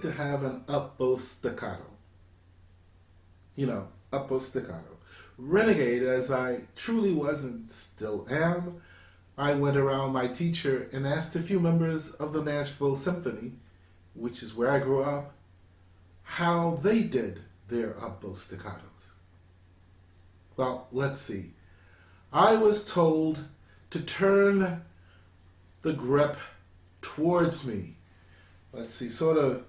to have an up bow staccato. You know, up bow staccato. Renegade as I truly was and still am, I went around my teacher and asked a few members of the Nashville Symphony, which is where I grew up, how they did their up bow staccatos. Well, let's see. I was told to turn the grip towards me. Let's see, sort of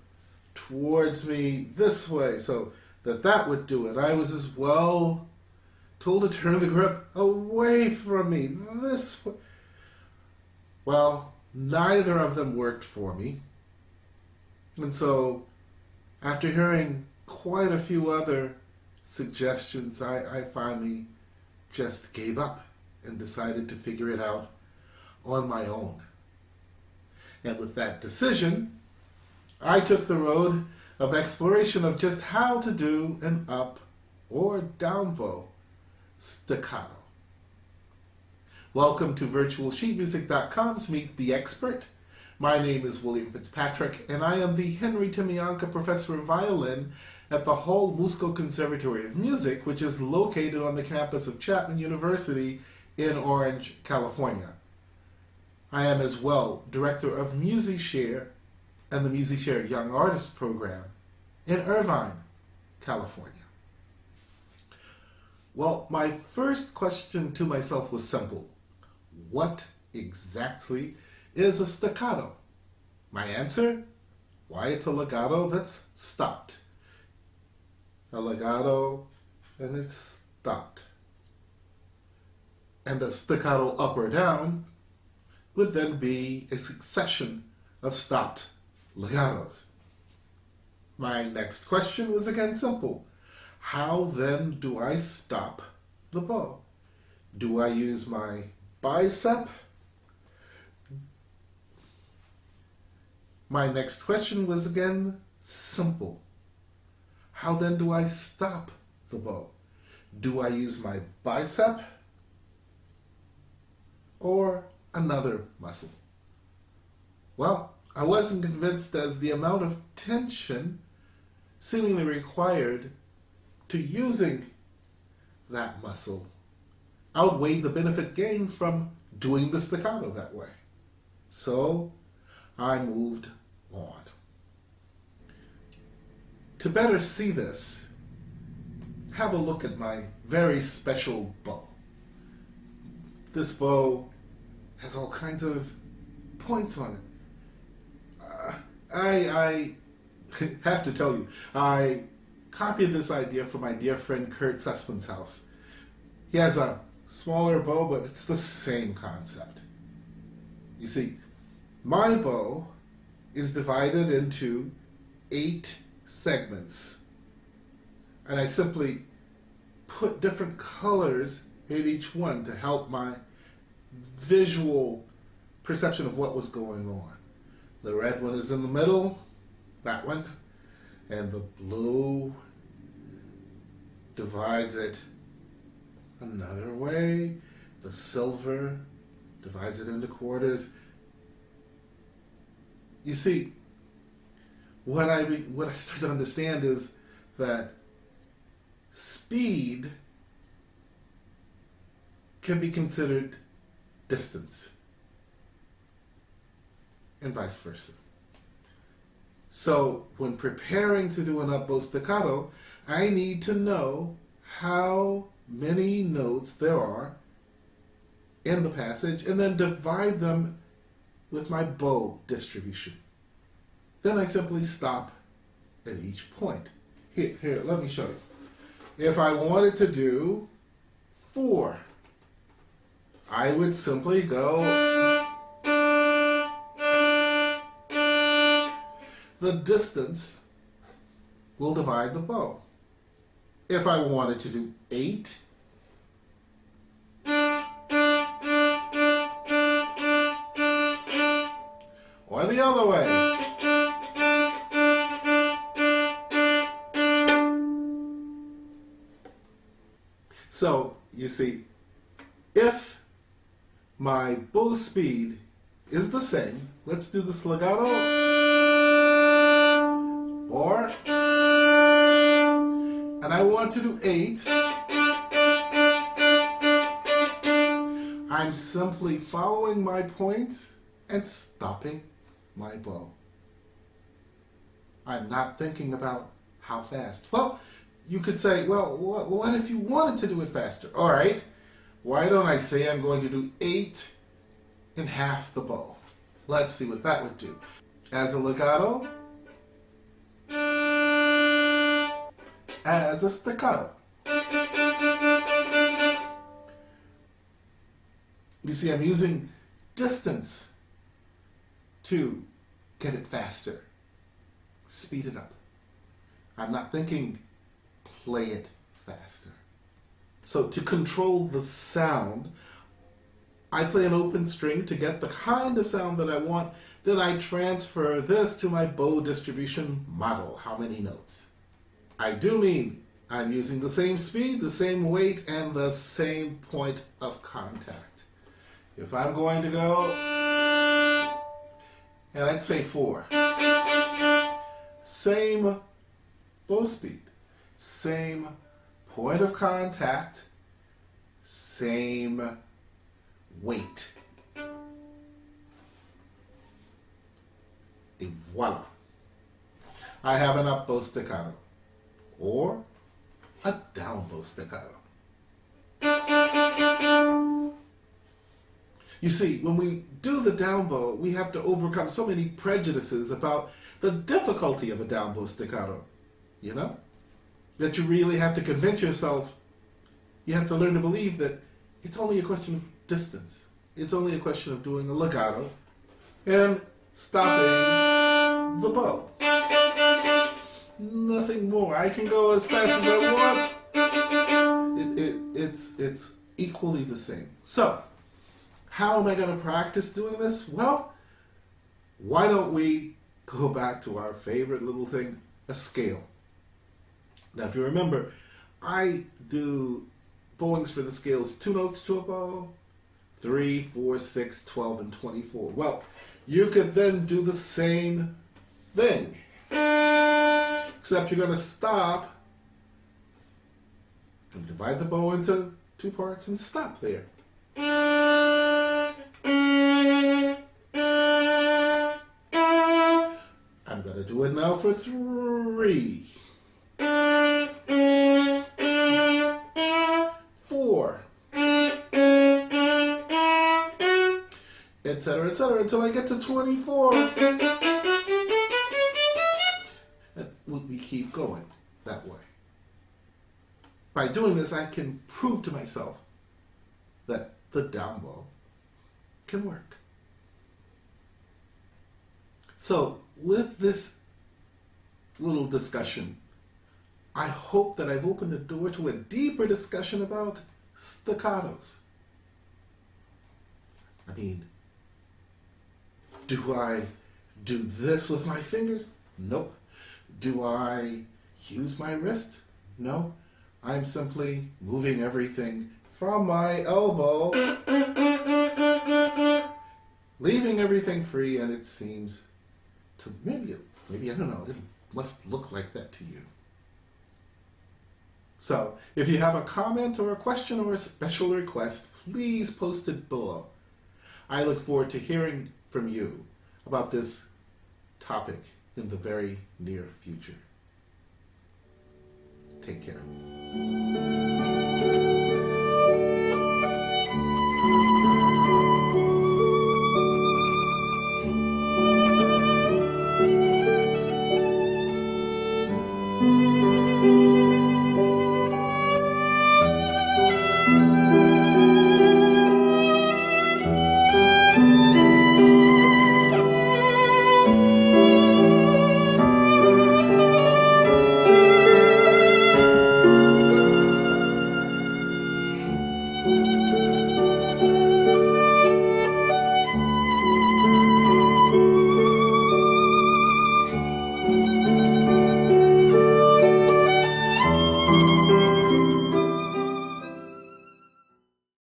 towards me this way, so that would do it. I was as well told to turn the grip away from me, this way. Well, neither of them worked for me. And so, after hearing quite a few other suggestions, I finally just gave up and decided to figure it out on my own. And with that decision, I took the road of exploration of just how to do an up or down bow staccato. Welcome to virtualsheetmusic.com's Meet the Expert. My name is William Fitzpatrick, and I am the Henry Timianka Professor of Violin at the Hall Musco Conservatory of Music, which is located on the campus of Chapman University in Orange, California. I am as well Director of MusiShare and the MusiShare Young Artist Program in Irvine, California. Well, my first question to myself was simple. What exactly is a staccato? My answer? Why, it's a legato that's stopped. A legato and it's stopped. And a staccato up or down would then be a succession of stopped legatos. My next question was again simple. How then do I stop the bow? Do I use my bicep? My next question was again simple. How then do I stop the bow? Do I use my bicep or another muscle? Well, I wasn't convinced, as the amount of tension seemingly required to using that muscle outweighed the benefit gained from doing the staccato that way. So I moved on. To better see this, have a look at my very special bow. This bow has all kinds of points on it. I have to tell you, I copied this idea from my dear friend Kurt Sussman's house. He has a smaller bow, but it's the same concept. You see, my bow is divided into 8 segments, and I simply put different colors in each one to help my visual perception of what was going on. The red one is in the middle, that one, and the blue divides it another way. The silver divides it into quarters. You see, what I start to understand is that speed can be considered distance, and vice versa. So when preparing to do an up bow staccato, I need to know how many notes there are in the passage and then divide them with my bow distribution. Then I simply stop at each point. Here, let me show you. If I wanted to do 4, I would simply go. The distance will divide the bow. If I wanted to do 8, or the other way. So, you see, if my bow speed is the same, let's do this legato. or, and I want to do 8, I'm simply following my points and stopping my bow. I'm not thinking about how fast. Well, you could say, well, what if you wanted to do it faster? All right, why don't I say I'm going to do 8 in half the bow? Let's see what that would do. As a legato, as a staccato. You see, I'm using distance to get it faster, speed it up. I'm not thinking play it faster. So to control the sound, I play an open string to get the kind of sound that I want. Then I transfer this to my bow distribution model. How many notes? I do mean I'm using the same speed, the same weight, and the same point of contact. If I'm going to go, and I'd say 4, same bow speed, same point of contact, same weight. Et voila. I have an up bow staccato or a down bow staccato. You see, when we do the down bow, we have to overcome so many prejudices about the difficulty of a down bow staccato, you know? That you really have to convince yourself, you have to learn to believe that it's only a question of distance. It's only a question of doing a legato and stopping the bow. Nothing more. I can go as fast as I want. It's equally the same. So, how am I going to practice doing this? Well, why don't we go back to our favorite little thing, a scale. Now, if you remember, I do bowings for the scales 2 notes to a bow, 3, 4, 6, 12, and 24. Well, you could then do the same thing, except you're going to stop and divide the bow into 2 parts and stop there. I'm going to do it now for 3, 4, etc., etc., until I get to 24. And we keep going that way. By doing this, I can prove to myself that the down bow can work. So, with this little discussion, I hope that I've opened the door to a deeper discussion about staccatos. I mean, do I do this with my fingers? Nope. Do I use my wrist? No. I'm simply moving everything from my elbow, leaving everything free, and it seems to maybe I don't know, it must look like that to you. So, if you have a comment or a question or a special request, please post it below. I look forward to hearing from you about this topic in the very near future. Take care.